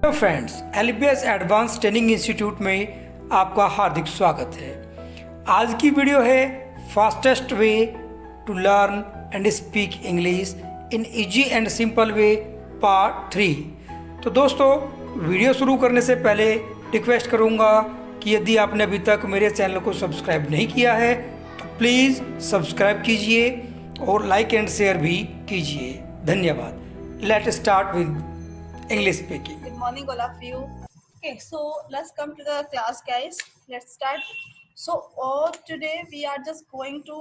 Hello friends, LBS advance training institute में आपका हार्दिक स्वागत है। आज की वीडियो है fastest way to learn and speak English in easy and simple way part 3। तो दोस्तों, वीडियो शुरू करने से पहले रिक्वेस्ट करूंगा कि यदि आपने अभी तक मेरे चैनल को सब्सक्राइब नहीं किया है तो प्लीज़ सब्सक्राइब कीजिए और लाइक एंड शेयर भी कीजिए। धन्यवाद। Let start with English speaking. Good morning, all of you. Okay, so let's come to the class, guys. Let's start. So, today we are just going to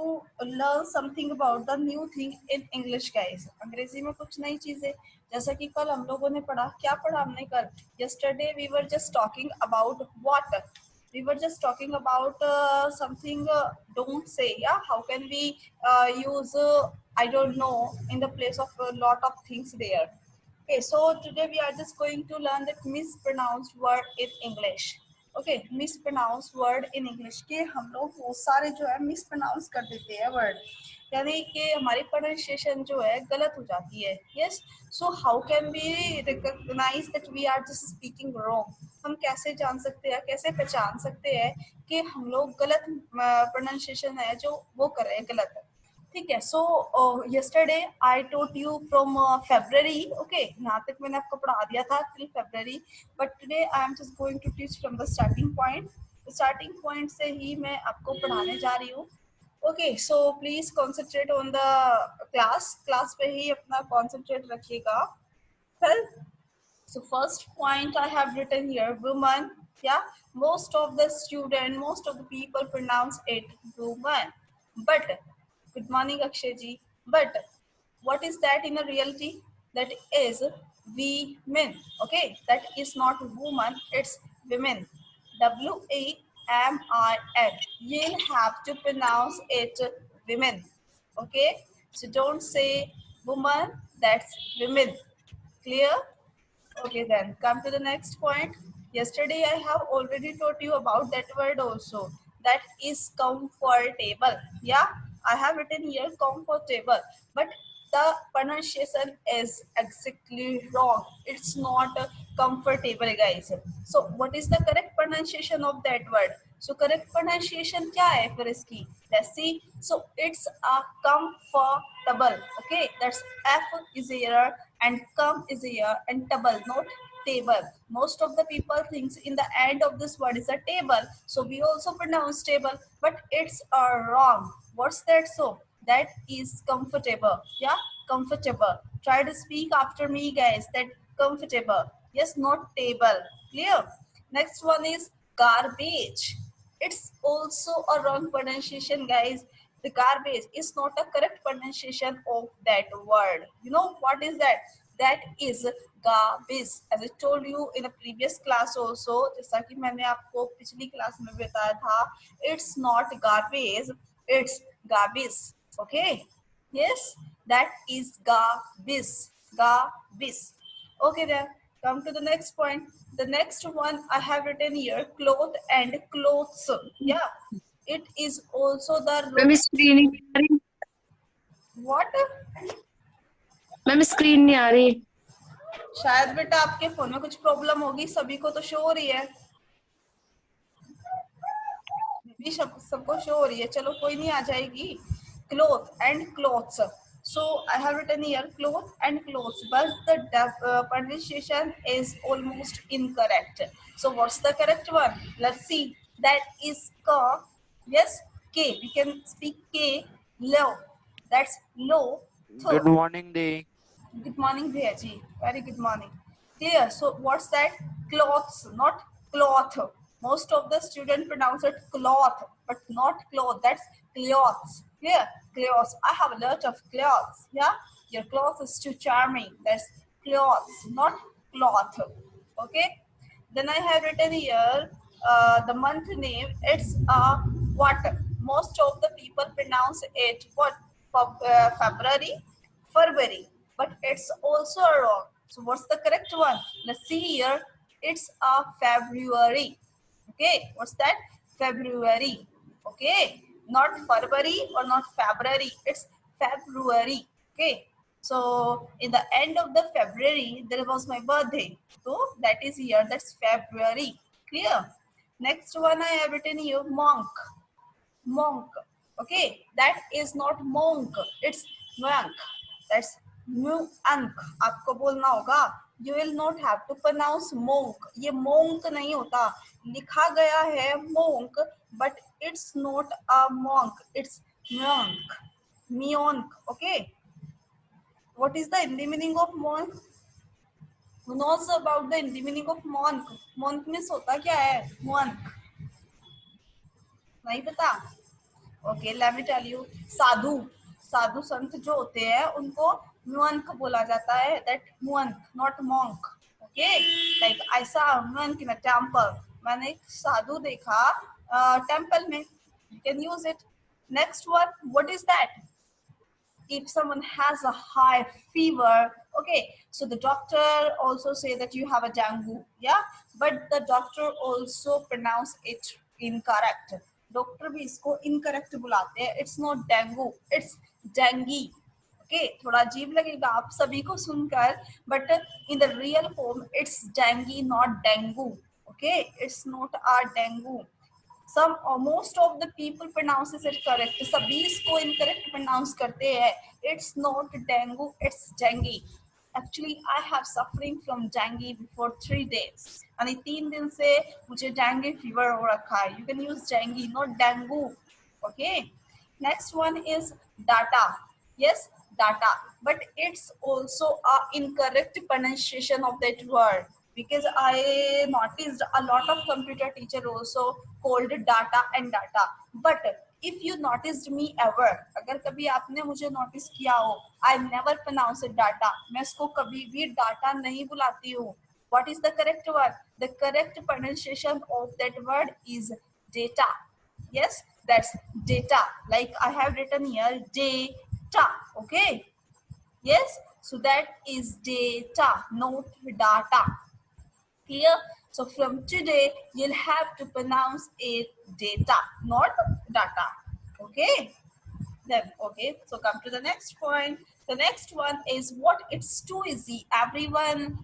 learn something about the new thing in English, guys. अंग्रेजी में कुछ नई चीजें, जैसा कि कल हम लोगों ने पढ़ा। क्या पढ़ा हमने कल? Yesterday we were just talking about what? We were just talking about something. Don't say. Yeah. How can we use? I don't know. In the place of a lot of things there. Okay, so today we are just going to learn that mispronounced word in English. Okay, mispronounced word in English के हम लोग वो सारे जो है mispronounce कर देते हैं word, यानी कि हमारी pronunciation जो है गलत हो जाती है. Yes, so how can we recognize that we are just speaking wrong? हम कैसे जान सकते हैं, कैसे पहचान सकते हैं कि हम लोग गलत pronunciation है जो वो कर रहे हैं गलत है. ठीक है. So yesterday I taught you from February. Okay, यहाँ तक मैंने आपको पढ़ा दिया था till February, but today I am just going to teach from the starting point. Starting point से ही मैं आपको पढ़ाने जा रही हूँ. Okay, so please concentrate on the class पे ही अपना कॉन्सेंट्रेट रखिएगा. Well, so first point I have written here, woman. Yeah, most of the student, most of the people pronounce it woman. But, good morning Akshay ji. But what is that in a reality? That is women. Okay, that is not woman, it's women. WAMIN. You'll have to pronounce it women. Okay, so don't say woman, that's women. Clear? Okay, then come to the next point. Yesterday I have already taught you about that word also. That is comfortable. Yeah, I have written here comfortable, but the pronunciation is exactly wrong. It's not comfortable, guys. So what is the correct pronunciation of that word? So correct pronunciation क्या है फिर इसकी? Let's see. So it's a comfortable. Okay, that's F is here and come is here and table, not table. Most of the people thinks in the end of this word is a table, so we also pronounce table, but it's wrong. What's that? So that is comfortable. Yeah, comfortable. Try to speak after me, guys. That comfortable. Yes, not table. Clear? Next one is garbage. It's also a wrong pronunciation, guys. The garbage is not a correct pronunciation of that word. You know what is that? That is garbage. As I told you in a previous class also, जैसा कि मैंने आपको पिछली class में बताया था, it's not garbage, it's garbage. Okay? Yes, that is garbage. Garbage. Okay then, come to the next point. The next one I have written here, cloth and clothes. Yeah, it is also the ma'am screen नहीं आ रही. what? Ma'am screen नहीं आ रही. शायद बेटा आपके phone में कुछ problem होगी, सभी को तो शो हो रही है, भी सबको शो हो रही है. चलो कोई नहीं, आ जाएगी. Cloth and clothes. So I have written here cloth and clothes, but the pronunciation is almost incorrect. So what's the correct one? Let's see. That is ka. Yes, K. We can speak K. Low. That's low. Good morning, Dee. Good morning, Bhaiya ji. Very good morning. Clear. So what's that? Cloths, not cloth. Most of the students pronounce it cloth, but not cloth. That's cloths. Clear? Clothes. I have a lot of clothes. Yeah. Your cloth is too charming. That's clothes, not cloth. Okay. Then I have written here the month name. It's what? Most of the people pronounce it what? February. February, but it's also wrong. So what's the correct one? Let's see here. It's a February. Okay, what's that? February. Okay, not February or not February. It's February. Okay. So in the end of the February, there was my birthday. So that is here, that's February. Clear? Next one I have written here, monk. Monk. Okay, that is not monk, it's monk. That's monk. आपको बोलना होगा. You will not have to pronounce monk. ये monk नहीं होता. लिखा गया है monk, but it's not a monk. It's monk. Monk. Okay. What is the Hindi meaning of monk? Who knows about the Hindi meaning of monk? Monk means होता क्या है? Monk. नहीं पता? Okay, let me tell you. साधु, साधु संत जो होते हैं उनको monk बोला जाता है. That monk, not monk. Okay, like I saw a monk in a temple. मैंने एक साधु देखा temple में. You can use it. Next one, what is that? If someone has a high fever, okay, so the doctor also say that you have a dengue, yeah, but the doctor also pronounce it incorrect. Doctor भी इसको incorrect बुलाते हैं. It's not dengue, it's dengue. Okay, थोड़ा अजीब लगेगा आप सभी को सुनकर, but in the real form it's dengue, not dengue. Okay, it's not a dengue. Some or most of the people pronounces it correct. सभी इसको incorrect pronounce करते हैं. It's not dengue, it's dengue. Actually, I have suffering from dengue before 3 days. यानी 3 दिन से मुझे dengue fever हो रखा है. You can use dengue, not dengue. Okay. Next one is data. Yes, data. But it's also a incorrect pronunciation of that word. Because I noticed a lot of computer teacher also called data and data. But if you noticed me ever, अगर कभी आपने मुझे notice किया हो, I never pronounce it data. मैं इसको कभी भी data नहीं बुलाती हूँ. What is the correct word? The correct pronunciation of that word is data. Yes, that's data. Like I have written here, data. Okay. Yes, so that is data, not data. Clear? So from today, you'll have to pronounce it data, not data. Okay? Then, okay, so come to the next point. The next one is what it's too easy. Everyone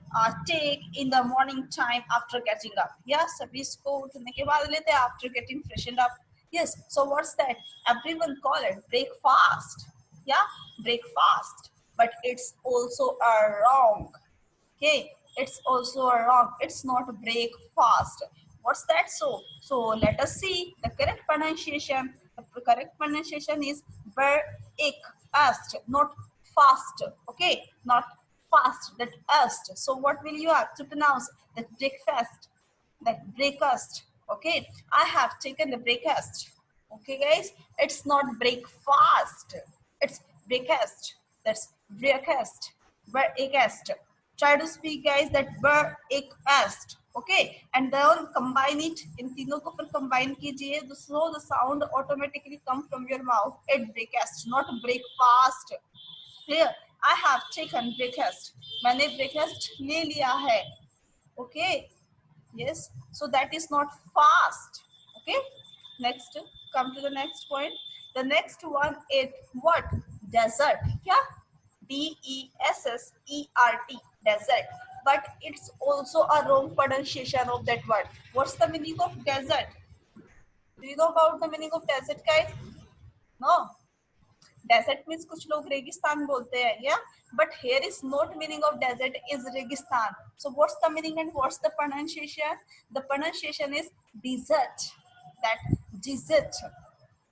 take in the morning time after getting up. Yeah, sabhi isko uthne ke baad lete after getting freshened up. Yes, so what's that? Everyone call it breakfast. Yeah, breakfast. But it's also a wrong. Okay, it's also a wrong. It's not break fast. What's that? So let us see the correct pronunciation. The correct pronunciation is breakfast, not fast. Okay, not fast, that ast. So what will you have to pronounce? That breakfast, that breakfast. Okay, I have taken the breakfast. Okay guys, it's not breakfast, it's breakfast. That's breakfast, breakfast. Try to speak guys that breakfast. Okay, and then combine it. In तीनों को फिर combine कीजिए, so the sound automatically come from your mouth. It breakfast, not breakfast. Clear? I have taken breakfast. मैंने breakfast ले लिया है. Okay. Yes, so that is not fast. Okay, next, come to the next point. The next one is what? Desert. Yeah, DESSERT, desert. But it's also a wrong pronunciation of that word. What's the meaning of desert? Do you know about the meaning of desert, guys? No. Desert means कुछ लोग रेगिस्तान बोलते हैं, yeah, but here is not meaning of desert is रेगिस्तान. So what's the meaning and what's the pronunciation? The pronunciation is desert. That desert.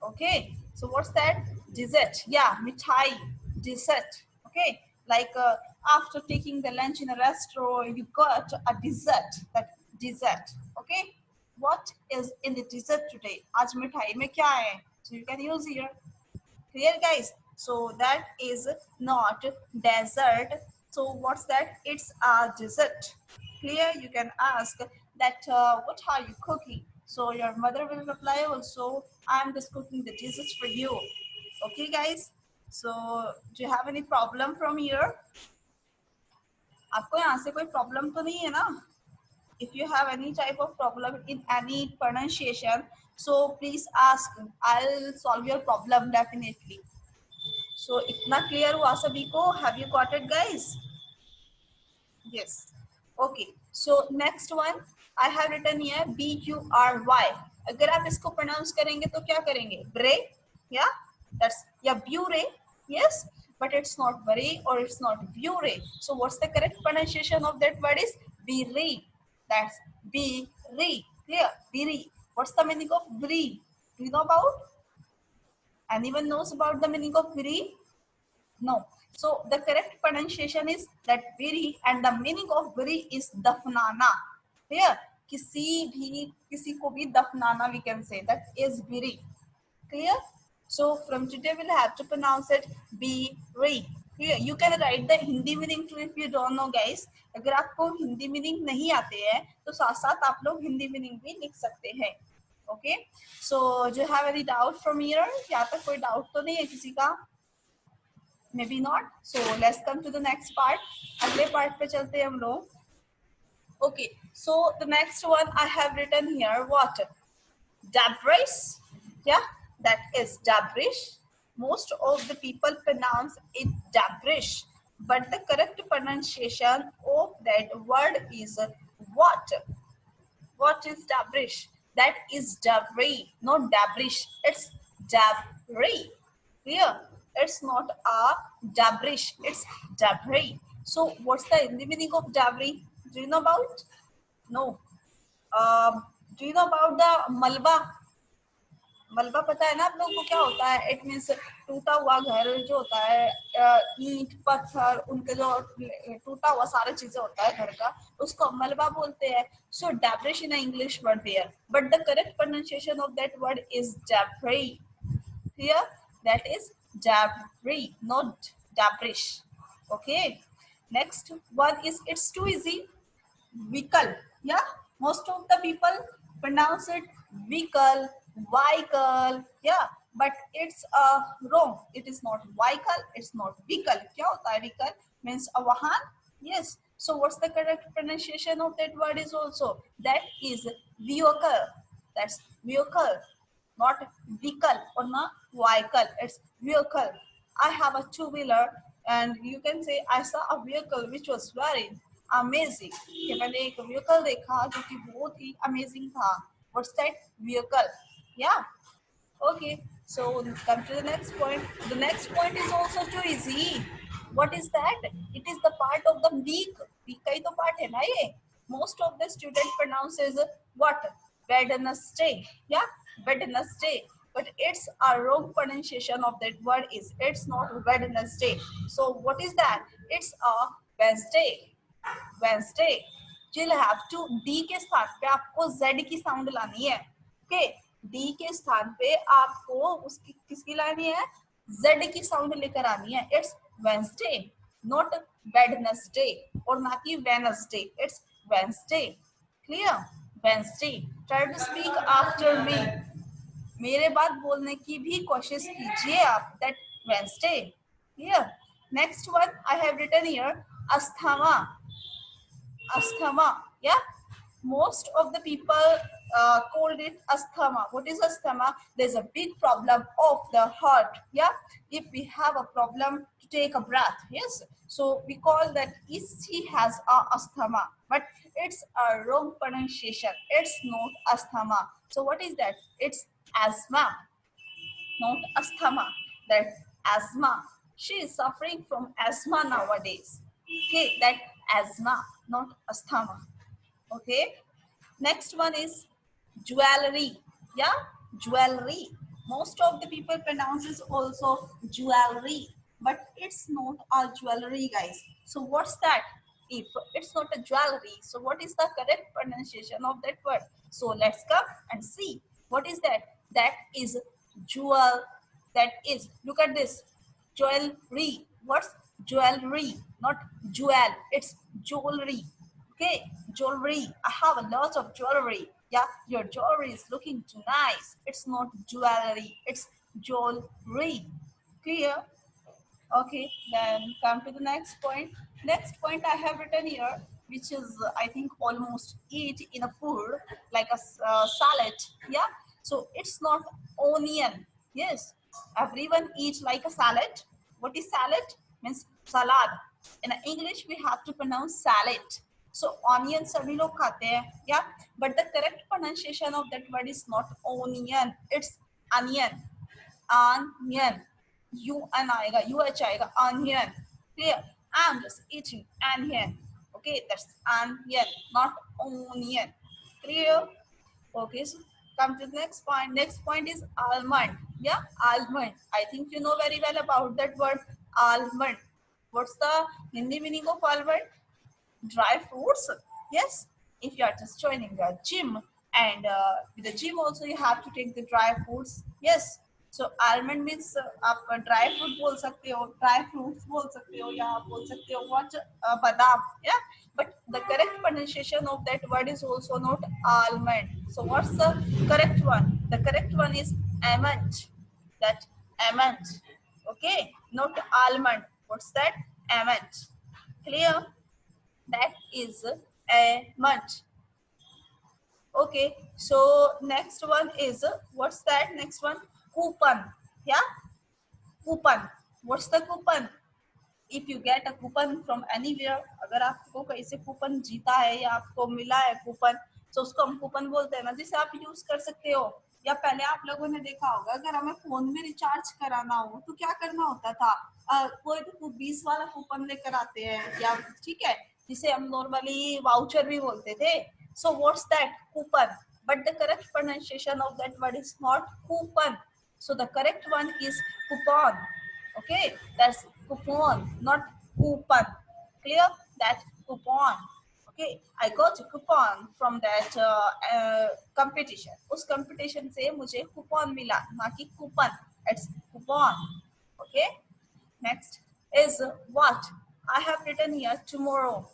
Okay, so what's that? Dessert. Yeah, mithai, dessert. Okay, like after taking the lunch in a restaurant, you got a dessert. That dessert. Okay, what is in the dessert today? आज मिठाई में क्या है? So you can use here. Clear guys? So that is not dessert. So what's that? It's a dessert. Clear? You can ask that what are you cooking? So your mother will reply also, I'm just cooking the dessert for you. Okay guys? So do you have any problem from here? आपको यहाँ से कोई problem तो नहीं है ना? If you have any type of problem in any pronunciation, so please ask. I'll solve your problem definitely. So इतना clear हुआ सभी को? Have you got it, guys? Yes. Okay. So next one I have written here BURY. अगर आप इसको pronounce करेंगे तो क्या करेंगे? Bray? Yeah. That's yeah Buray. Yes. But it's not bury or it's not buray. So what's the correct pronunciation of that word is biri. That's biri. Clear? Biri. What's the meaning of biri? Do you know about? Anyone knows about the meaning of biri? No. So the correct pronunciation is that biri, and the meaning of biri is dafnana. Here, किसी को भी dafnana we can say, that is biri. Clear? So from today we'll have to pronounce it biri. Clear? You can write the Hindi meaning too if you don't know, guys. अगर आपको Hindi meaning नहीं आते हैं तो साथ साथ आप लोग हिंदी मीनिंग भी लिख सकते हैं. Okay? So do you have any doubt from here? यहाँ तक कोई डाउट तो नहीं है किसी का? Maybe not. So let's come to the next part. अगले part पे चलते हैं हम लोग. Okay. So the next one I have written here. What? Dabrish. Yeah, that is Dabrish. Most of the people pronounce it Dabrish, but the correct pronunciation of that word is what? What is Dabrish? That is Dabri, not Dabrish. It's Dabri. Clear? It's not a Dabrish. It's Dabri. So what's the meaning of Dabri? Do you know about? No. Do you know about the Malba? मलबा पता है ना आप लोगों को क्या होता है? इट मीन्स टूटा हुआ घर जो होता है, ईंट पत्थर उनके जो टूटा हुआ सारा चीजें होता है घर का, उसको मलबा बोलते हैं. So debrish in English word there, but the correct pronunciation of that word is debris. Here that is debris, not debrish. Okay. Next one is it's too easy. vehicle. Yeah, most of the people pronounce it vehicle, vehicle. Yeah, but it's wrong. It is not vehicle, it's not vehicle. क्या होता है vehicle? Means a वाहन. Yes. So what's the correct pronunciation of that word is also? That is vehicle. That's vehicle, not vehicle or not vehicle. It's vehicle. I have a two-wheeler and you can say I saw a vehicle which was very amazing. कि मैंने एक vehicle देखा जो कि बहुत ही amazing था. What's that? Vehicle. Yeah. Okay. So come to the next point. The next point is also too easy. What is that? It is the part of the week. Week का ही तो part है ना ये. Most of the student pronounces what? Wednesday. Yeah. Wednesday. But it's a wrong pronunciation of that word is it's not Wednesday. So what is that? It's a Wednesday. Wednesday. You'll have to D के स्थान पे आपको Z की sound लानी है. Okay? D के स्थान पे आपको उसकी किसकी लानी है? Z की साउंड लेकर आनी है. It's Wednesday, not Wednesday, और ना कि Wednesday. It's Wednesday. Clear? Wednesday. Try to speak after me. मेरे बाद बोलने की भी कोशिश कीजिए आप. That Wednesday. Clear? Next one I have written here. Asthma. Asthma. Yeah, most of the people called it asthma. What is asthma? There's a big problem of the heart. Yeah, if we have a problem to take a breath, yes, so we call that he has a asthma, but it's a wrong pronunciation. It's not asthma. So what is that? It's asthma, not asthma. That asthma. She is suffering from asthma nowadays. Okay, that asthma, not asthma. Okay. Next one is jewelry. Yeah, jewelry. Most of the people pronounces also jewelry, but it's not a jewelry, guys. So what's that? If it's not a jewelry, so what is the correct pronunciation of that word? So let's come and see. What is that? That is jewel. That is, look at this, jewelry. What's jewelry? Not jewel, it's jewelry. Okay, jewelry. I have a lot of jewelry. Yeah, your jewelry is looking too nice. It's not jewelry, it's jewelry. Clear? Okay, then come to the next point. Next point I have written here, which is I think almost eat in a food like a salad. Yeah, so it's not onion. Yes, everyone eats like a salad. What is salad? Means salad. In English, we have to pronounce salad. So onion सभी लोग खाते हैं, yeah. But the correct pronunciation of that word is not onion. It's onion. Onion. U-N आएगा, U-H आएगा, onion. Clear? I'm just eating onion. Okay, that's onion, not onion. Clear? Okay, so come to the next point. Next point is almond. Yeah, almond. I think you know very well about that word, almond. What's the Hindi meaning of almond? Dry fruits. Yes, if you are just joining a gym, and with the gym also you have to take the dry fruits. Yes, so almond means आप dry fruit बोल सकते हो, dry fruits बोल सकते हो, या आप बोल सकते हो what, बादाम. Yeah, but the correct pronunciation of that word is also not almond. So what's the correct one? The correct one is almond. That almond. Okay, not almond. What's that? Almond. Clear? That is a month. Okay, so next one is what's that? Next one, coupon. Yeah, coupon. What's the coupon? If you get a coupon from anywhere, अगर आपको कहीं से coupon जीता है या आपको मिला है कूपन, तो उसको हम कूपन बोलते हैं ना, जिसे आप यूज कर सकते हो. या पहले आप लोगों ने देखा होगा, अगर हमें फोन में रिचार्ज कराना हो तो क्या करना होता था, कोई तो 20 वाला कूपन लेकर आते हैं, या ठीक है, जिसे हम नॉर्मली वाउचर भी बोलते थे. So what's that? Coupon. But the correct pronunciation of that word is not coupon. So the correct one is coupon. Okay, that's coupon, not coupon. Clear? That coupon. Okay, I got a coupon from that competition. उस competition से मुझे coupon मिला, ना कि coupon. It's coupon. Okay. Next is what? I have written here tomorrow.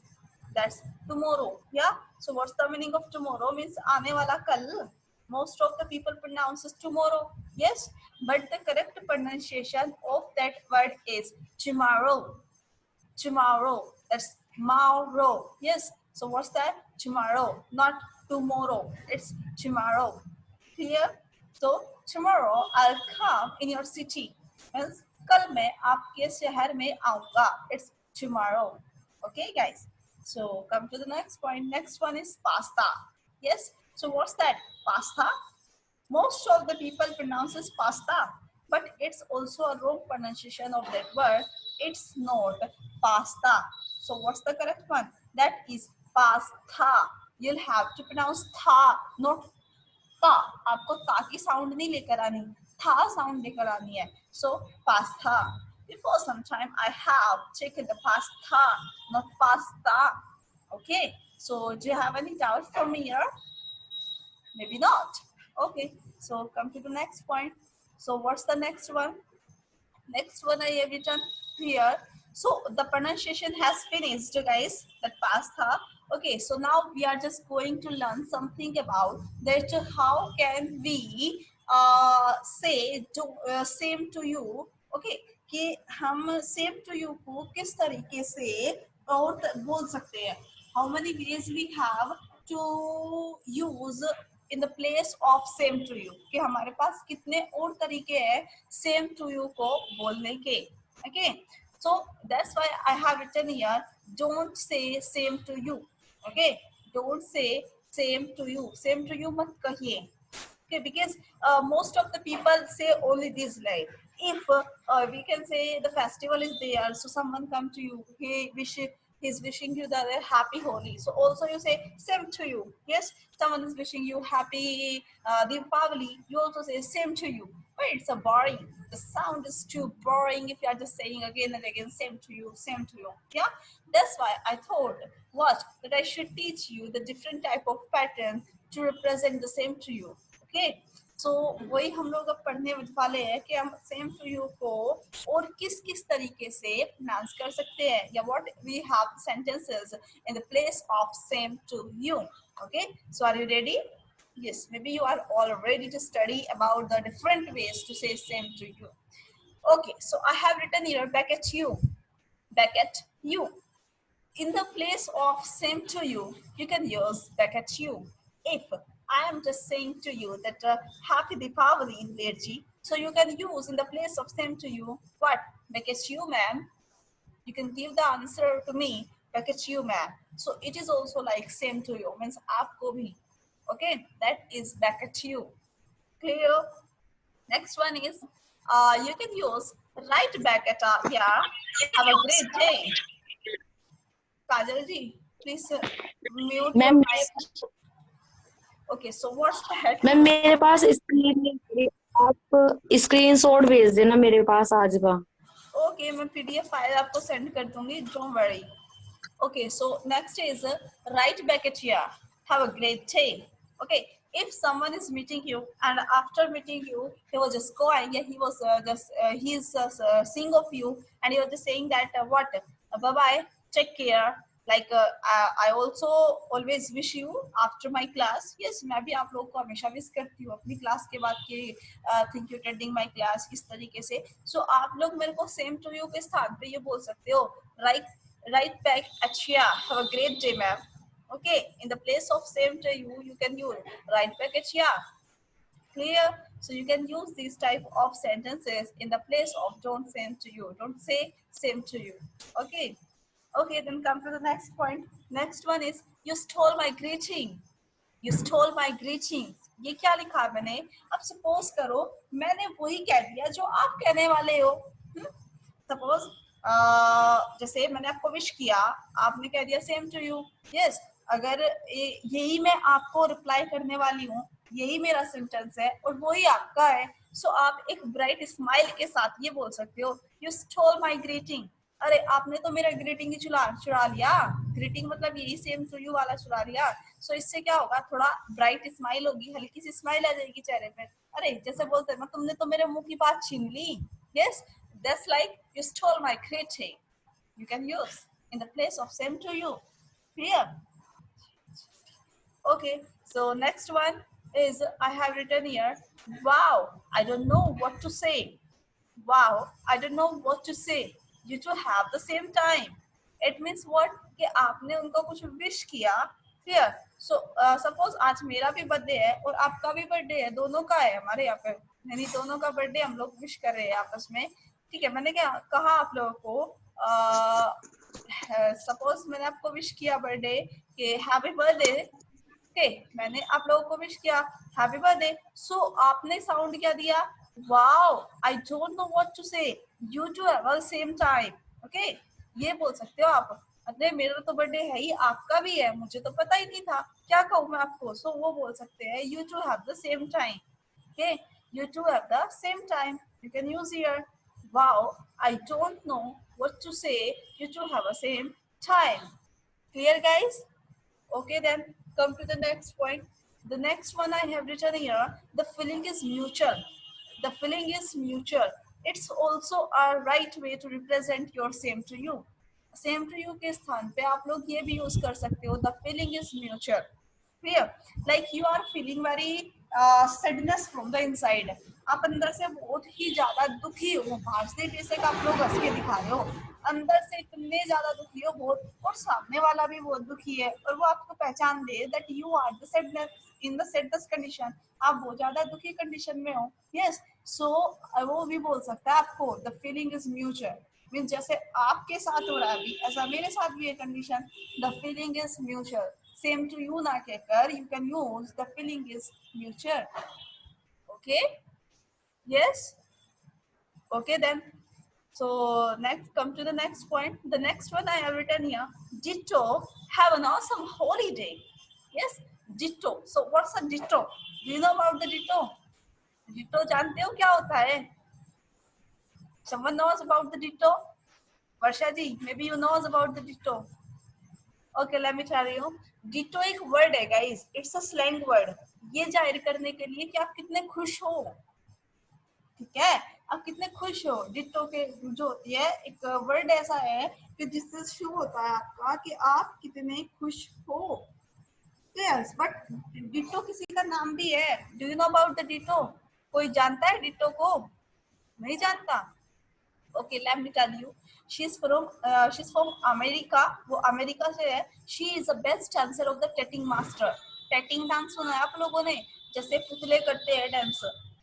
That's tomorrow. Yeah. So what's the meaning of tomorrow? Means आने वाला कल. Most of the people pronounces tomorrow. Yes, but the correct pronunciation of that word is tomorrow. Tomorrow. That's tomorrow. Yes. So what's that? Tomorrow, not tomorrow. It's tomorrow. Clear? So tomorrow I'll come in your city. Means कल मैं आपके शहर में आऊँगा. It's tomorrow. Okay, guys. So come to the next point. Next one is pasta. Yes. So what's that? Pasta. Most of the people pronounces pasta, but it's also a wrong pronunciation of that word. It's not pasta. So what's the correct one? That is pasta. You'll have to pronounce tha, not ta. आपको ता की sound नहीं लेकर आनी, था sound लेकर आनी है. So pasta. Before some time I have taken the pasta, not pasta. Okay. So do you have any doubt from here? Maybe not. Okay, so come to the next point. So what's the next one? Next one I have written here. So the pronunciation has finished, guys, that pasta. Okay, so now we are just going to learn something about that. How can we say same to you? Okay, कि हम same to you को किस तरीके से और बोल सकते हैं? How many ways we have to use in the place of same to you? कि हमारे पास कितने और तरीके हैं same to you को बोलने के. Okay, so that's why I have written here, don't say same to you. Okay, don't say same to you. Same to you मत कहिए. Okay, because most of the people say only this, like if we can say the festival is there, so someone come to you, he's wishing you the happy Holi, so also you say same to you. Yes, someone is wishing you happy Deepavali, you also say same to you. But it's a boring, the sound is too boring if you are just saying again and again same to you, same to you. Yeah, that's why I thought what that I should teach you the different type of pattern to represent the same to you. Okay, so वही हम लोग अब पढ़ने वाले हैं कि हम same to you को और किस किस तरीके से प्रोनाउंस कर सकते हैं, या what we have sentences in the place of same to you. Okay, so are you ready? Yes, maybe you are all ready to study about the different ways to say same to you. Okay, so I have written here back at you. Back at you. In the place of same to you, you can use back at you. If I am just saying to you that Happy Deepavali in Lerji. So you can use in the place of same to you what? Back at you, ma'am. You can give the answer to me back at you, ma'am. So it is also like same to you means aapko bhi. Okay, that is back at you. Clear? Next one is you can use right back at yeah. Have a great day. Kajal ji, please mute your ma'am mic. Okay, so what's that? Ma'am मेरे पास screen नहीं, आप screenshot भेज देना मेरे पास आज का. Okay, मैं PDF file आपको सेंड कर दूंगी. Don't worry. Okay, so next is right back at here. Have a great day. Okay, if someone is meeting you and after meeting you, he was just going, yeah, he was he's seeing of you and he was just saying that what? Bye bye, take care. Like I also always wish you after my class. Yes, मैं भी आप लोगों को हमेशा wish करती हूँ अपनी class के बाद कि thank you attending my class इस तरीके से. So आप लोग मेरे को same to you के स्थान पे ये बोल सकते हो. Right back at Shia. Have a great day, ma'am. Okay, in the place of same to you, you can use right back at Shia. Clear? So you can use these type of sentences in the place of don't same to you. Don't say same to you. Okay. Okay, then come to the next point. Next one is you stole my greeting. You stole my greetings. ये क्या लिखा है मैंने? अब suppose करो मैंने वही कह दिया जो आप कहने वाले हो. सपोज जैसे मैंने आपको विश किया, आपने कह दिया सेम टू यू. यस, अगर यही मैं आपको रिप्लाई करने वाली हूँ, यही मेरा सेंटेंस है और वही आपका है, सो आप एक ब्राइट स्माइल के साथ ये बोल सकते हो यू स्टोल माय ग्रीटिंग. अरे आपने तो मेरा ग्रीटिंग ही चुरा लिया. ग्रीटिंग मतलब यही सेम टू यू वाला चुरा लिया. सो इससे क्या होगा, थोड़ा ब्राइट स्माइल होगी, हल्की सी स्माइल आ जाएगी चेहरे पे. अरे जैसे बोलते हैं ना, तुमने तो मेरे मुंह की बात छीन ली. Yes, that's like you stole my greeting. You can use in the place of same to you. Clear? Okay, so next one is I have written here, wow, I don't know what to say. Wow, I don't know what to say. You two have the same time. It means what? कि आपने उनको कुछ wish किया. Clear? So suppose आज मेरा भी birthday है और आपका भी बर्थडे है, दोनों का है हमारे यहाँ पे, यानी दोनों का बर्थडे हम लोग विश कर रहे हैं आपस में. ठीक है, मैंने क्या कहा आप लोगों को, सपोज मैंने आपको विश किया बर्थडे कि हैप्पी बर्थडे. ओके, मैंने आप लोगों को विश किया हैप्पी बर्थडे. सो आपने साउंड क्या दिया? Wow, I don't know what to say. You too have the same time. Okay, ये बोल सकते हो आप. अरे मेरा तो बर्थडे है ही, आपका भी है, मुझे तो पता ही नहीं था, क्या कहूँ मैं आपको. सो वो बोल सकते हैं you too have the same time. Okay, you too have the same time. You can use here. Wow, I don't know what to say. You two have the same time. Clear, guys? Okay, then come to the next point. The next one I have written here, the feeling is mutual. The feeling is mutual. It's also a right way to represent your same to you. Same to you के स्थान पे आप लोग ये भी use कर सकते हो. The feeling is mutual. Clear? Like you are feeling very sadness from the inside. आप अंदर से बहुत ही ज्यादा दुखी हो. बाहर से जैसे कि आप लोग हंस के दिखा रहे हो, अंदर से इतने ज्यादा दुखी हो बहुत, और सामने वाला भी बहुत दुखी है और वो आपको पहचान दे that you are the sadness in the sadness condition. आप बहुत ज्यादा दुखी कंडीशन में हो. यस, सो वो भी बोल सकता है आपको the feeling is mutual. Mean जैसे आपके साथ हो रहा है अभी, ऐसा मेरे साथ भी है condition. The feeling is mutual. Same to you ना कहकर you can use the feeling is mutual. Okay, yes, okay then. So next, come to the next point. The next one I have written here, ditto. Have an awesome holiday. Yes, ditto. So what's a ditto? Do you know about the ditto? Ditto जानते हो क्या होता है? Someone knows about the ditto? Varsha ji, maybe you knows about the ditto. Okay, let me tell you. Ditto एक word है guys. It's a slang word. ये जाहिर करने के लिए कि आप कितने खुश हो. ठीक है, आप कितने खुश हो. डिट्टो के जो ये एक वर्ड ऐसा है कि जिससे शो होता है आपका कि आप कितने खुश हो. यस, बट डिट्टो किसी का नाम भी है. Do you know about the Ditto? कोई जानता है डिट्टो को? नहीं जानता. Okay, let me tell you. She is from America. वो अमेरिका से है. She is the best dancer of the tutting master. Tutting dance सुना है आप लोगों ने, जैसे पुतले करते हैं डांस,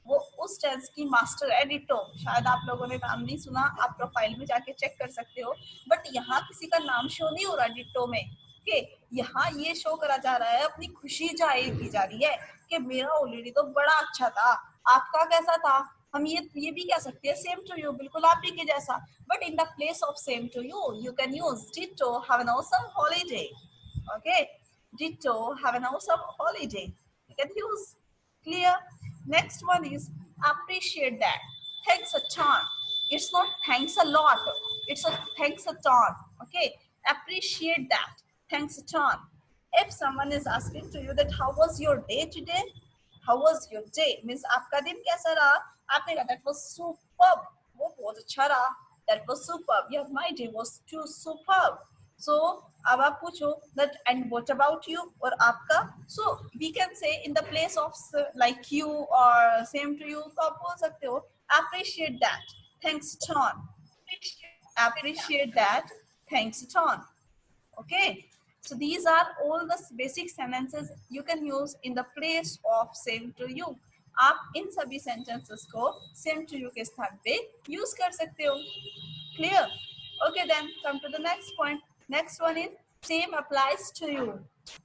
वो उस डांस की मास्टर एडिटो, शायद आप लोगों ने नाम नहीं सुना, आप प्रोफाइल में जाके चेक कर सकते हो, बट यहाँ किसी का नाम शो नहीं हो रहा डिट्टो में। ओके, यहाँ ये शो करा जा रहा है, अपनी खुशी जाहिर की जा रही है कि मेरा ऑलरेडी तो बड़ा अच्छा था, आपका कैसा था। हम ये भी कह सकते हैं सेम टू यू, बिल्कुल आप ही के जैसा, but in the place of same to you you can use ditto have an awesome holiday. Okay, ditto have an awesome holiday, you can use. Clear? Next one is appreciate that. Thanks a ton. It's not thanks a lot, it's a thanks a ton. Okay, appreciate that. Thanks a ton. If someone is asking to you that how was your day today, how was your day means आपका दिन कैसा रहा, आपने कहा that was superb, वो बहुत अच्छा रहा, that was superb, yeah my day was too superb. So अब आप पूछो that and what about you और आपका, so we can say in the place of like you or same to you, तो आप बोल सकते हो appreciate that, thanks a ton. Appreciate that, thanks a ton. Okay, so these are all the basic sentences you can use in the place of same to you. आप इन सभी sentences को same to you के स्थान पे use कर सकते हो. Clear? Okay, then come to the next point. Next one is same applies to you.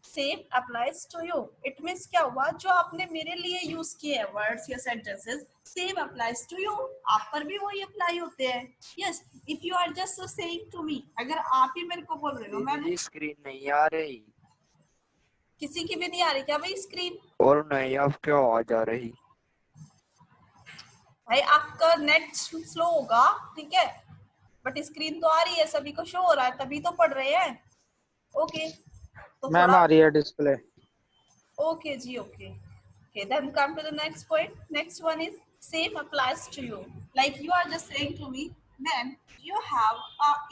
Same applies to you. It means क्या हुआ, जो आपने मेरे लिए use किए हैं words या sentences, same applies to you. आप पर भी वही apply होते हैं. Yes, if you are just saying to me, अगर आप ही मेरे को बोल रहे हो, मैं स्क्रीन नहीं आ रही, किसी की भी नहीं आ रही क्या भाई स्क्रीन? और नहीं आपकी आवाज आ रही। भाई आपका नेट स्लो होगा, ठीक है, बट स्क्रीन तो आ रही है, सभी को शो हो रहा है, तभी तो पढ़ रहे हैं. ओके, तो मैम आ रही है display. Okay ji, okay. Okay, then come to the next point. Next one is same applies to you. Like you are just saying to me, man, you have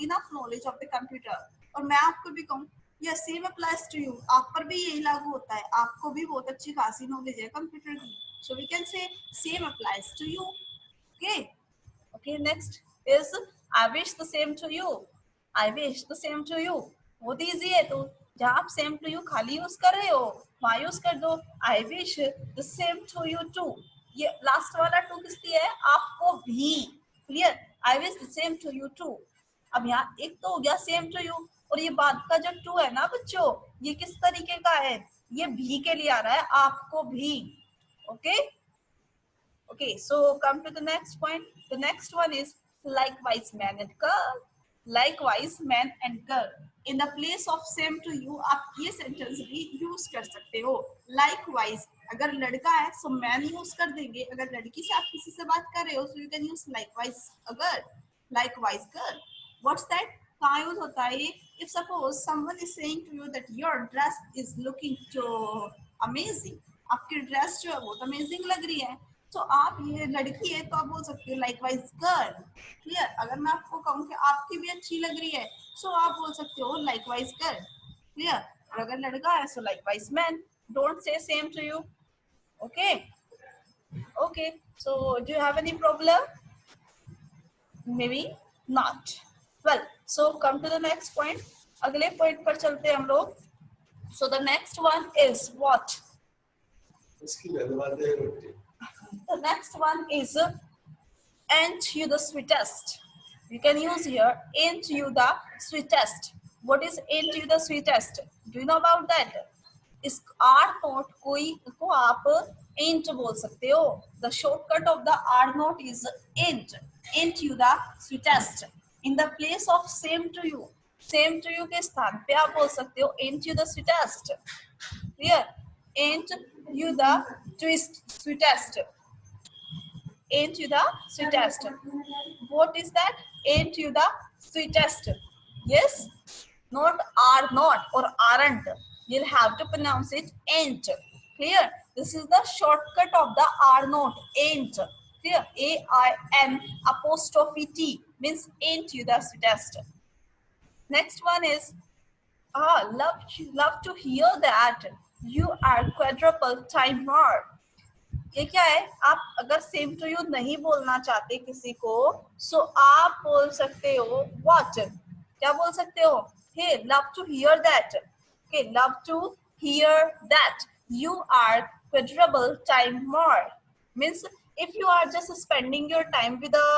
enough knowledge of the computer. और मैं आपको भी कहूँ, yes, same applies to you. आप पर भी यही लागू होता है, आपको भी बहुत अच्छी खासी नॉलेज है कंप्यूटर की. So we can say same applies to you. Okay. Okay. Next is I wish the same to you. I wish the same to you. बहुत easy है, तो जहाँ आप सेम टू यू खाली यूज कर रहे हो वहाँ यूज कर दो I wish the same to you too. ये लास्ट वाला टू किस लिए है, आपको भी. Clear? I wish the same to you too. अब यहाँ एक तो हो गया सेम टू यू, और ये बाद का जो टू है ना बच्चों, ये किस तरीके का है, ये भी के लिए आ रहा है, आपको भी. Okay. Okay, so come to the next point. The next one is likewise man and girl. Likewise man and girl. In the place of same to you, आप ये sentence भी use कर सकते हो. Likewise, अगर लड़का है so man use कर देंगे. अगर लड़की से आप किसी से बात कर रहे हो, so you can use likewise a girl. Likewise girl. What's that? कहाँ use होता है ये? If suppose someone is saying to you that your dress is looking so amazing, आपकी dress जो है बहुत amazing लग रही है, तो आप ये लड़की है तो आप बोल सकते हो likewise girl. क्लियर? अगर मैं आपको कहूँ कि आपकी भी अच्छी लग रही है, सो आप बोल सकते हो likewise girl. क्लियर? और अगर लड़का है सो likewise man. Don't say same to you. Okay. Okay. So do you have any problem? Maybe not. Well, so come to the next point. अगले point पर चलते हैं हम लोग. So the next one is what? The next one is ain't you the sweetest. You can use here ain't you the sweetest. What is ain't you the sweetest? Do you know about that? इस R note कोई को आप ain't बोल सकते हो. The shortcut of the R note is ain't. Ain't you the sweetest. In the place of same to you. Same to you के स्थान पे आप बोल सकते हो ain't you the sweetest. Clear? Ain't you the sweetest. Ain't you the sweetest? What is that? Ain't you the sweetest? Yes? Not are not or aren't. You'll have to pronounce it ain't. Clear? This is the shortcut of the R note. Ain't. Clear? A-I-N apostrophe T means ain't you the sweetest. Next one is love to hear that you are quadruple time more. ये क्या है, आप अगर same to you नहीं बोलना चाहते किसी को, सो आप बोल सकते हो what? क्या बोल सकते हो? Hey, love to hear that. Okay, love to hear that. you are quadruple time more. Means if you are just spending your time with a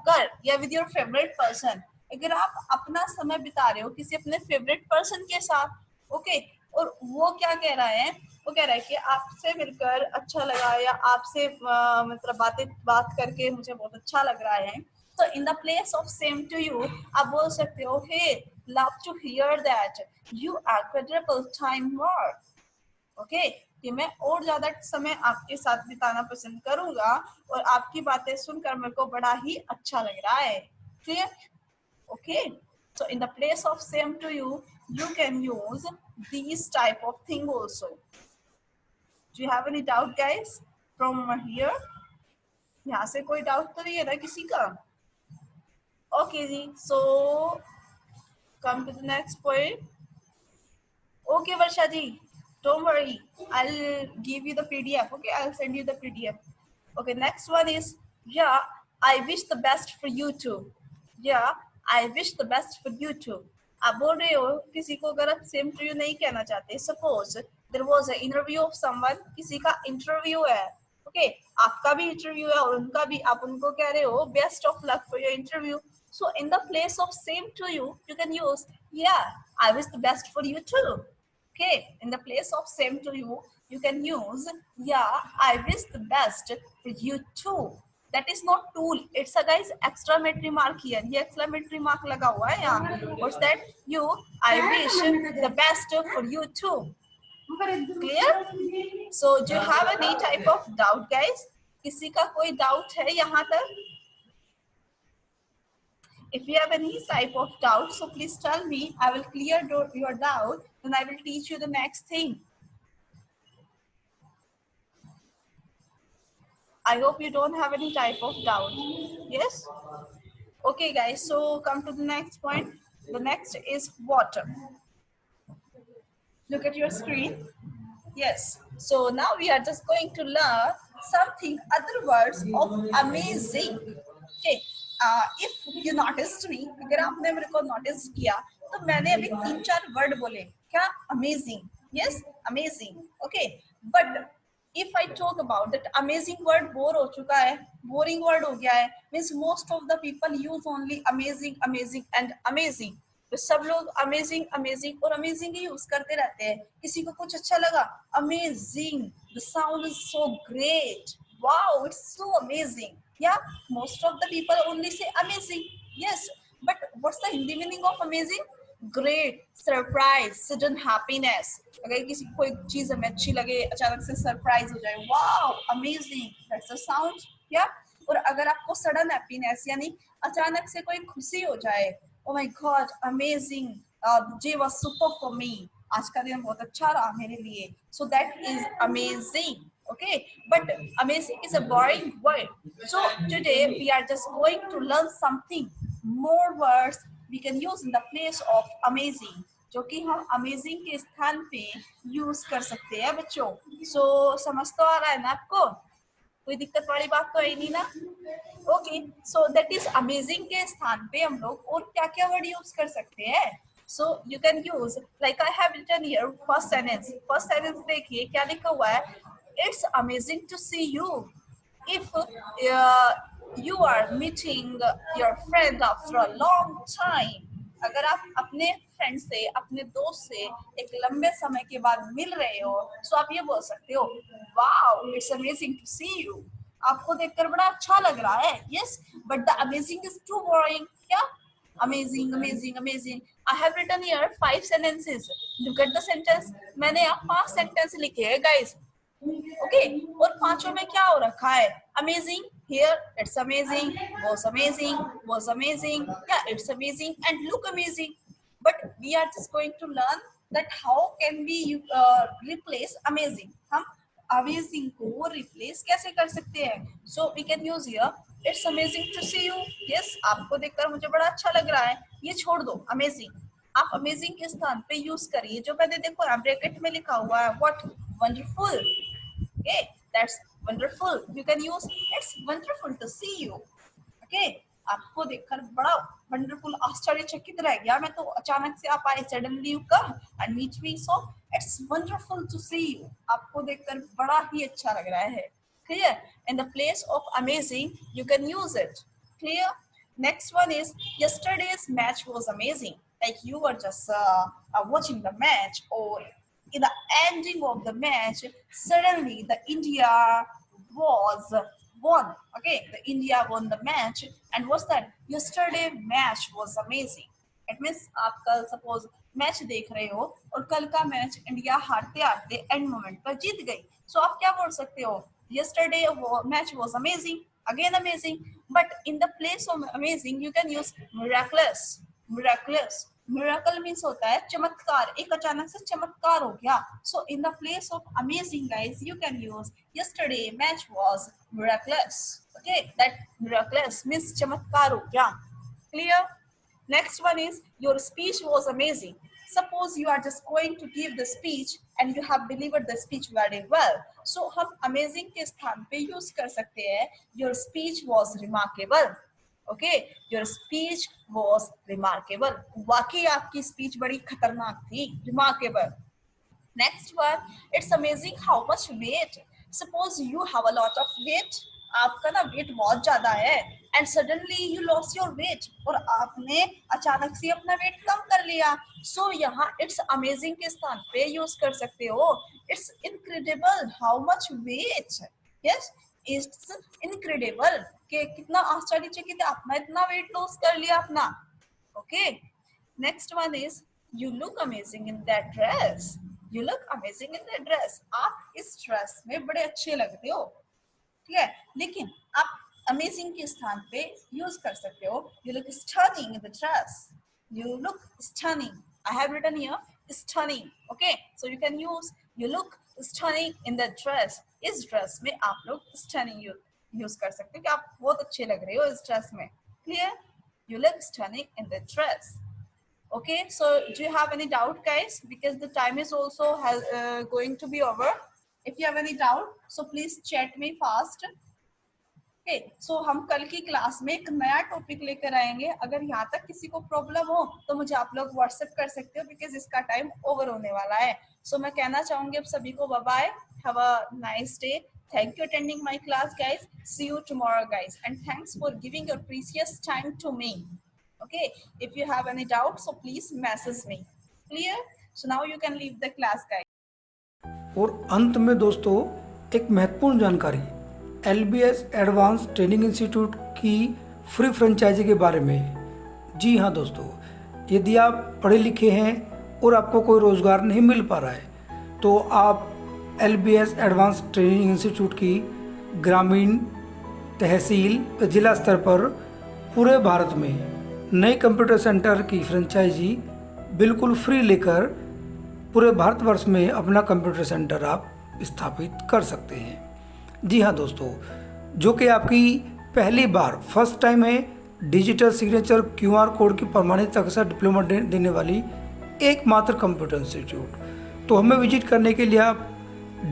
girl या with your favorite person, अगर आप अपना समय बिता रहे हो किसी अपने फेवरेट पर्सन के साथ, ओके, और वो क्या कह रहा है, वो कह रहा है कि आपसे मिलकर अच्छा लगा या आपसे मतलब बात करके मुझे बहुत अच्छा लग रहा है, तो in the place of same to you आप बोल सकते हो, hey love to hear that you are quadruple time more, okay, कि मैं और ज्यादा समय आपके साथ बिताना पसंद करूंगा और आपकी बातें सुनकर मेरे को बड़ा ही अच्छा लग रहा है, clear? Okay, so in the place of same to you, you can use these type of thing also. Do you have any doubt guys from here? यहाँ से कोई डाउट तो नहीं है ना किसी का? ओके जी, so come to the next point. Okay, Varsha ji, don't worry. I'll give you the PDF. Okay, I'll send you the PDF. Okay, next one is, yeah, I wish the best for you too. Yeah, I wish the best for you too. आप बोल रहे हो किसी को अगर आप same to you नहीं कहना चाहते, suppose there was a interview of someone, किसी का इंटरव्यू है, ओके, आपका भी इंटरव्यू है और उनका भी, आप उनको कह रहे हो best of luck for your interview. So in the place of same to you, you can use, yeah, I wish the best for you too. Okay, in the place of same to you, you can use, yeah, I wish the best for you too. That is not tool, it's a guys exclamatory mark here. ये exclamatory mark लगा हुआ है यहाँ. What's that? You, I wish the best for you too. Clear? So do you have any type of doubt guys? किसी का कोई doubt है यहाँ तक? If you have any type of doubt, so please tell me. I will clear your doubt, then I will teach you the next thing. I hope you don't have any type of doubt. Yes? Okay, guys, so come to the next point. The next is water. Look at your screen. Yes. So now we are just going to learn something, other words of amazing. Okay. If you noticed me, अगर आपने मेरे को notice किया, तो मैंने अभी 3-4 word बोले, क्या? Amazing. Yes, amazing. Okay. But if I talk about that amazing word, bore हो चुका है, boring word हो गया है, means most of the people use only amazing, amazing and amazing. तो सब लोग अमेजिंग अमेजिंग और अमेजिंग ही यूज करते रहते हैं. किसी को कुछ अच्छा लगा, amazing, the sound is so great, wow it's so amazing. या most of the people only say amazing. Yes, but what's the Hindi meaning of amazing? Great, surprise, sudden happiness. अगर किसी को कोई चीज हमें अच्छी लगे, अचानक से सरप्राइज हो जाए, wow amazing, that's the sound. या और अगर आपको सडन हैप्पीनेस यानी अचानक से कोई खुशी हो जाए, oh my god amazing, the day was super for me, आज का दिन बहुत अच्छा रहा मेरे लिए, so that is amazing. Okay, but amazing is a boring word, so today we are just going to learn something more words we can use in the place of amazing, जो कि हम amazing के स्थान पे use कर सकते हैं बच्चों. so समझ तो आ रहा है ना आपको? कोई दिक्कत वाली बात तो है नहीं ना? Okay, so that is amazing के स्थान पे हम लोग और क्या क्या वर्ड यूज कर सकते हैं. So you can use, like I have written here first sentence. First sentence देखिए क्या लिखा हुआ है. It's amazing to see you. If you are meeting your friend after a long time, अगर आप अपने फ्रेंड से, अपने दोस्त से एक लंबे समय के बाद मिल रहे हो, तो आप ये बोल सकते हो, wow it's amazing to see you. आपको देखकर बड़ा अच्छा लग रहा है. Yes, but the amazing is too boring. क्या? Amazing amazing amazing. I have written here 5 sentences. Look at the sentence. मैंने यहाँ 5 सेंटेंस लिखे हैं गाइस. ओके, और पांचों में क्या हो रखा है? Amazing. Here it's amazing, was amazing, yeah, it's amazing and look amazing. But we are just going to learn that how can we replace amazing. हम amazing को replace कैसे कर सकते हैं? So we can use here, it's amazing to see you. Yes, आपको देखकर मुझे बड़ा अच्छा लग रहा है. ये छोड़ दो amazing. आप amazing के स्थान पे यूज करिए जो मैंने देखो यहाँ ब्रैकेट में लिखा हुआ है, what? Wonderful. Okay, that's wonderful. You can use, it's wonderful to see you. Okay, आपको देखकर बड़ा वंडरफुल आश्चर्यचकित रह गया मैं, तो अचानक से आप आए, suddenly you come and meet me, so it's wonderful to see you. आपको देखकर बड़ा ही अच्छा लग रहा है। Clear? In the place of amazing, you can use it. Clear? Next one is yesterday's match was amazing. Like you were just watching the match, or in the ending of the match, suddenly the India was won. Okay, the India won the match, and what's that? Yesterday match was amazing. It means आप कल suppose match देख रहे हो और कल का match India हारते हारते एंड मोमेंट पर जीत गई, सो आप क्या बोल सकते हो? Yesterday match was amazing, again amazing, but in the place of amazing you can use miraculous. Miraculous, miracle means होता है चमत्कार, एक अचानक से चमत्कार हो गया, so in the place of amazing guys you can use yesterday match was miraculous. Okay, that miraculous means चमत्कार हो गया। Clear? Next one is your speech was amazing. Suppose you are just going to give the speech and you have delivered the speech very well. So हम amazing के स्थान पे use कर सकते हैं your speech was remarkable. Okay, your speech was remarkable. वाकई आपकी speech बड़ी खतरनाक थी, remarkable. Next one, it's amazing how much weight. Suppose you have a lot of weight. आपका ना वेट बहुत ज्यादा है and suddenly you loss your weight, और आपने अचानक से अपना वेट कम कर लिया, सो यहाँ इट्स अमेजिंग के स्थान पे यूज कर सकते हो it's incredible how much wait. Yes, it's incredible कि कितना आश्चर्यचकित आपने इतना वेट लॉस कर लिया अपना। Okay, next one is you look amazing in that dress. You look amazing in that dress, आप इस ड्रेस में बड़े अच्छे लगते हो। ठीक है, लेकिन आप अमेजिंग के स्थान पे यूज कर सकते हो you look stunning in the dress. You look stunning, I have written here stunning. Okay, so you can use you look stunning in the dress. इस ड्रेस में आप लोग स्टनिंग यूज कर सकते हो कि आप बहुत अच्छे लग रहे हो इस ड्रेस में। Clear? You look stunning in the dress. Okay, so do you have any doubt guys, because the time is also going to be over. If you have any doubt, so please chat me fast. Okay, so हम कल की class में एक नया topic लेकर आएंगे। अगर यहाँ तक किसी को प्रॉब्लम हो तो मुझे आप लोग व्हाट्सएप कर सकते हो, बिकॉज इसका टाइम ओवर होने वाला है। सो मैं कहना चाहूंगी अब सभी को bye bye, have a nice day, thank you attending my class guys, see you tomorrow guys, and thanks for giving your precious time to me. Okay, if you have any doubt so please message me. Clear? So now you can leave the class guys. और अंत में दोस्तों एक महत्वपूर्ण जानकारी, LBS advance training institute की free franchise के बारे में। जी हाँ दोस्तों, यदि आप पढ़े लिखे हैं और आपको कोई रोज़गार नहीं मिल पा रहा है तो आप LBS एडवांस ट्रेनिंग इंस्टीट्यूट की ग्रामीण, तहसील, जिला स्तर पर पूरे भारत में नए कंप्यूटर सेंटर की फ्रेंचाइजी बिल्कुल फ्री लेकर पूरे भारतवर्ष में अपना कंप्यूटर सेंटर आप स्थापित कर सकते हैं। जी हाँ दोस्तों, जो कि आपकी पहली बार फर्स्ट टाइम है डिजिटल सिग्नेचर QR कोड की प्रमाणित अक्सर डिप्लोमा देने वाली एकमात्र कंप्यूटर इंस्टीट्यूट। तो हमें विजिट करने के लिए आप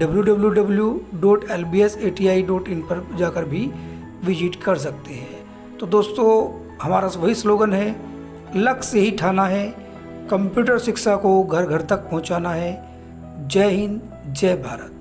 www.lbsati.in पर जाकर भी विजिट कर सकते हैं। तो दोस्तों, हमारा वही स्लोगन है, लक्ष्य ही ठाना है, कंप्यूटर शिक्षा को घर घर तक पहुंचाना है। जय हिंद, जय भारत।